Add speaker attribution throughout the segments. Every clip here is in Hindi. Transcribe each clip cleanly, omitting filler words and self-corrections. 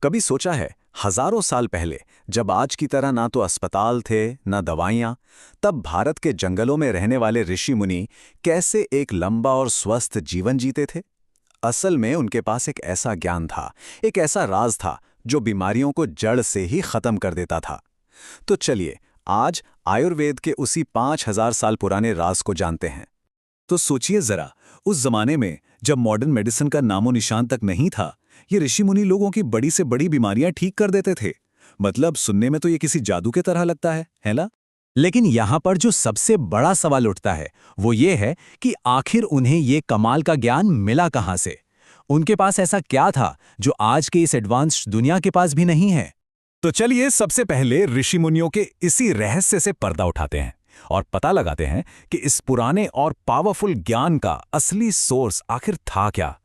Speaker 1: कभी सोचा है, हजारों साल पहले जब आज की तरह ना तो अस्पताल थे ना दवाइयाँ, तब भारत के जंगलों में रहने वाले ऋषि मुनि कैसे एक लंबा और स्वस्थ जीवन जीते थे? असल में उनके पास एक ऐसा ज्ञान था, एक ऐसा राज था जो बीमारियों को जड़ से ही खत्म कर देता था। तो चलिए, आज आयुर्वेद के उसी 5000 साल पुराने राज को जानते हैं। तो सोचिए जरा, उस जमाने में जब मॉडर्न मेडिसिन का नामो निशान तक नहीं था, ये ऋषि मुनि लोगों की बड़ी से बड़ी बीमारियां ठीक कर देते थे। मतलब सुनने में तो ये किसी जादू के तरह लगता है ना? लेकिन यहां पर जो सबसे बड़ा सवाल उठता है वो ये है कि आखिर उन्हें ये कमाल का ज्ञान मिला कहां से? उनके पास ऐसा क्या था जो आज के इस एडवांस्ड दुनिया के पास भी नहीं है? तो चलिए सबसे पहले ऋषि मुनियों के इसी रहस्य से पर्दा उठाते हैं और पता लगाते हैं कि इस पुराने और पावरफुल ज्ञान का असली सोर्स आखिर था क्या।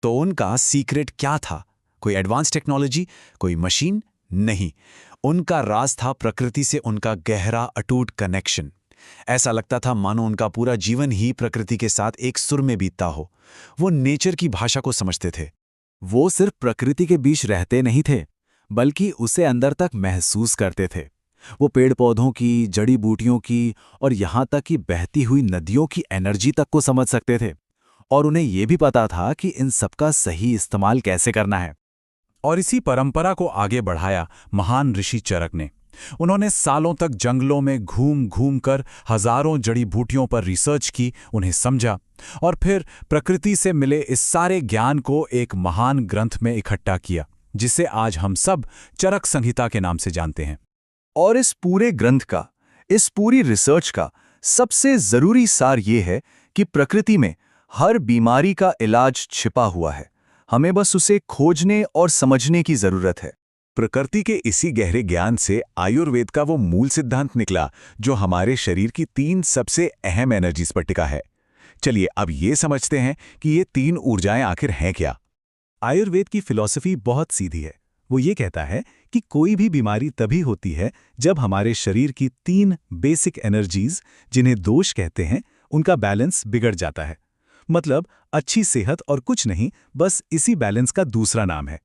Speaker 1: तो उनका सीक्रेट क्या था? कोई एडवांस टेक्नोलॉजी, कोई मशीन? नहीं, उनका राज था प्रकृति से उनका गहरा अटूट कनेक्शन। ऐसा लगता था मानो उनका पूरा जीवन ही प्रकृति के साथ एक सुर में बीतता हो। वो नेचर की भाषा को समझते थे। वो सिर्फ प्रकृति के बीच रहते नहीं थे, बल्कि उसे अंदर तक महसूस करते थे। वो पेड़ पौधों की, जड़ी बूटियों की और यहाँ तक कि बहती हुई नदियों की एनर्जी तक को समझ सकते थे। और उन्हें यह भी पता था कि इन सबका सही इस्तेमाल कैसे करना है। और इसी परंपरा को आगे बढ़ाया महान ऋषि चरक ने। उन्होंने सालों तक जंगलों में घूम घूम कर हजारों जड़ी बूटियों पर रिसर्च की, उन्हें समझा और फिर प्रकृति से मिले इस सारे ज्ञान को एक महान ग्रंथ में इकट्ठा किया, जिसे आज हम सब चरक संहिता के नाम से जानते हैं। और इस पूरे ग्रंथ का, इस पूरी रिसर्च का सबसे जरूरी सार ये है कि प्रकृति में हर बीमारी का इलाज छिपा हुआ है। हमें बस उसे खोजने और समझने की जरूरत है। प्रकृति के इसी गहरे ज्ञान से आयुर्वेद का वो मूल सिद्धांत निकला जो हमारे शरीर की 3 सबसे अहम एनर्जीज पर टिका है। चलिए अब ये समझते हैं कि ये 3 ऊर्जाएं आखिर हैं क्या। आयुर्वेद की फिलॉसफी बहुत सीधी है। वो ये कहता है कि कोई भी बीमारी तभी होती है जब हमारे शरीर की 3 बेसिक एनर्जीज, जिन्हें दोष कहते हैं, उनका बैलेंस बिगड़ जाता है। मतलब अच्छी सेहत और कुछ नहीं, बस इसी बैलेंस का दूसरा नाम है।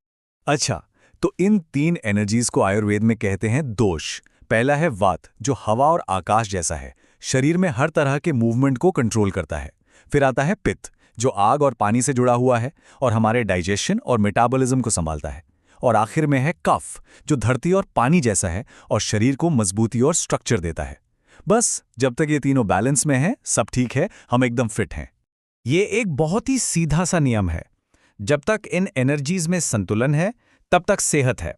Speaker 1: अच्छा, तो इन 3 एनर्जीज को आयुर्वेद में कहते हैं दोष। पहला है वात, जो हवा और आकाश जैसा है, शरीर में हर तरह के मूवमेंट को कंट्रोल करता है। फिर आता है पित्त, जो आग और पानी से जुड़ा हुआ है और हमारे डाइजेशन और मेटाबॉलिज्म को संभालता है। और आखिर में है कफ, जो धरती और पानी जैसा है और शरीर को मजबूती और स्ट्रक्चर देता है। बस जब तक ये तीनों बैलेंस में हैं, सब ठीक है, हम एकदम फिट हैं। ये एक बहुत ही सीधा सा नियम है। जब तक इन एनर्जीज में संतुलन है, तब तक सेहत है।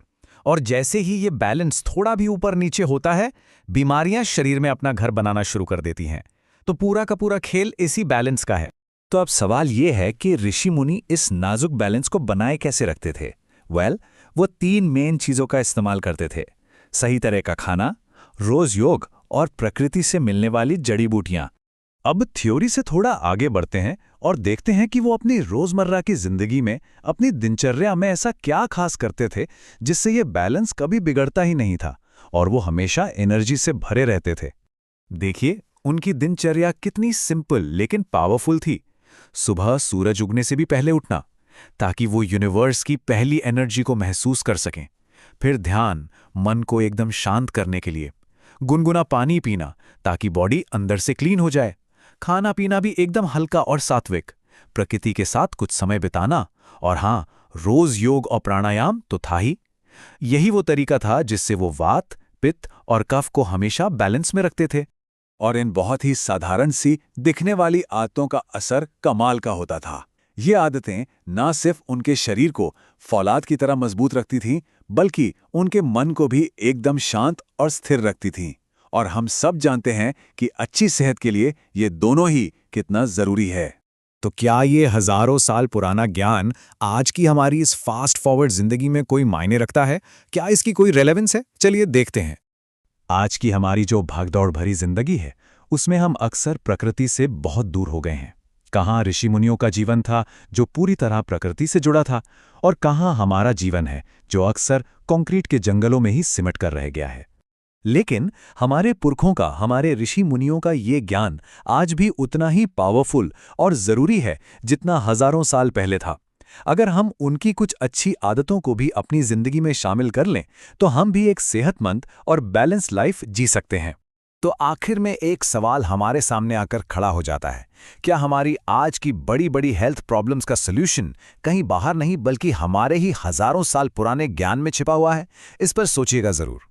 Speaker 1: और जैसे ही ये बैलेंस थोड़ा भी ऊपर नीचे होता है, बीमारियां शरीर में अपना घर बनाना शुरू कर देती हैं। तो पूरा का पूरा खेल इसी बैलेंस का है। तो अब सवाल ये है कि ऋषि मुनि इस नाजुक बैलेंस को बनाए कैसे रखते थे? वो 3 मेन चीजों का इस्तेमाल करते थे। सही तरह का खाना, रोज योग और प्रकृति से मिलने वाली जड़ी बूटियां। अब थ्योरी से थोड़ा आगे बढ़ते हैं और देखते हैं कि वो अपनी रोजमर्रा की जिंदगी में, अपनी दिनचर्या में ऐसा क्या खास करते थे जिससे ये बैलेंस कभी बिगड़ता ही नहीं था और वो हमेशा एनर्जी से भरे रहते थे। देखिए, उनकी दिनचर्या कितनी सिंपल लेकिन पावरफुल थी। सुबह सूरज उगने से भी पहले उठना, ताकि वो यूनिवर्स की पहली एनर्जी को महसूस कर सकें। फिर ध्यान, मन को एकदम शांत करने के लिए। गुनगुना पानी पीना, ताकि बॉडी अंदर से क्लीन हो जाए। खाना पीना भी एकदम हल्का और सात्विक। प्रकृति के साथ कुछ समय बिताना। और हाँ, रोज योग और प्राणायाम तो था ही। यही वो तरीका था जिससे वो वात, पित्त और कफ को हमेशा बैलेंस में रखते थे। और इन बहुत ही साधारण सी दिखने वाली आदतों का असर कमाल का होता था। ये आदतें न सिर्फ उनके शरीर को फौलाद की तरह मजबूत रखती थीं, बल्कि उनके मन को भी एकदम शांत और स्थिर रखती थीं। और हम सब जानते हैं कि अच्छी सेहत के लिए ये दोनों ही कितना जरूरी है। तो क्या ये हजारों साल पुराना ज्ञान आज की हमारी इस फास्ट फॉरवर्ड जिंदगी में कोई मायने रखता है? क्या इसकी कोई रेलेवेंस है? चलिए देखते हैं। आज की हमारी जो भागदौड़ भरी जिंदगी है, उसमें हम अक्सर प्रकृति से बहुत दूर हो गए हैं। कहाँ ऋषि मुनियों का जीवन था जो पूरी तरह प्रकृति से जुड़ा था, और कहाँ हमारा जीवन है जो अक्सर कंक्रीट के जंगलों में ही सिमट कर रह गया है। लेकिन हमारे पुरखों का, हमारे ऋषि मुनियों का ये ज्ञान आज भी उतना ही पावरफुल और जरूरी है जितना हजारों साल पहले था।
Speaker 2: अगर हम उनकी कुछ अच्छी आदतों को भी अपनी जिंदगी में शामिल कर लें तो हम भी एक सेहतमंद और बैलेंस लाइफ जी सकते हैं।
Speaker 1: तो आखिर में एक सवाल हमारे सामने आकर खड़ा हो जाता है, क्या हमारी आज की बड़ी बड़ी हेल्थ प्रॉब्लम्स का सॉल्यूशन कहीं बाहर नहीं बल्कि हमारे ही हजारों साल पुराने ज्ञान में छिपा हुआ है? इस पर सोचिएगा जरूर।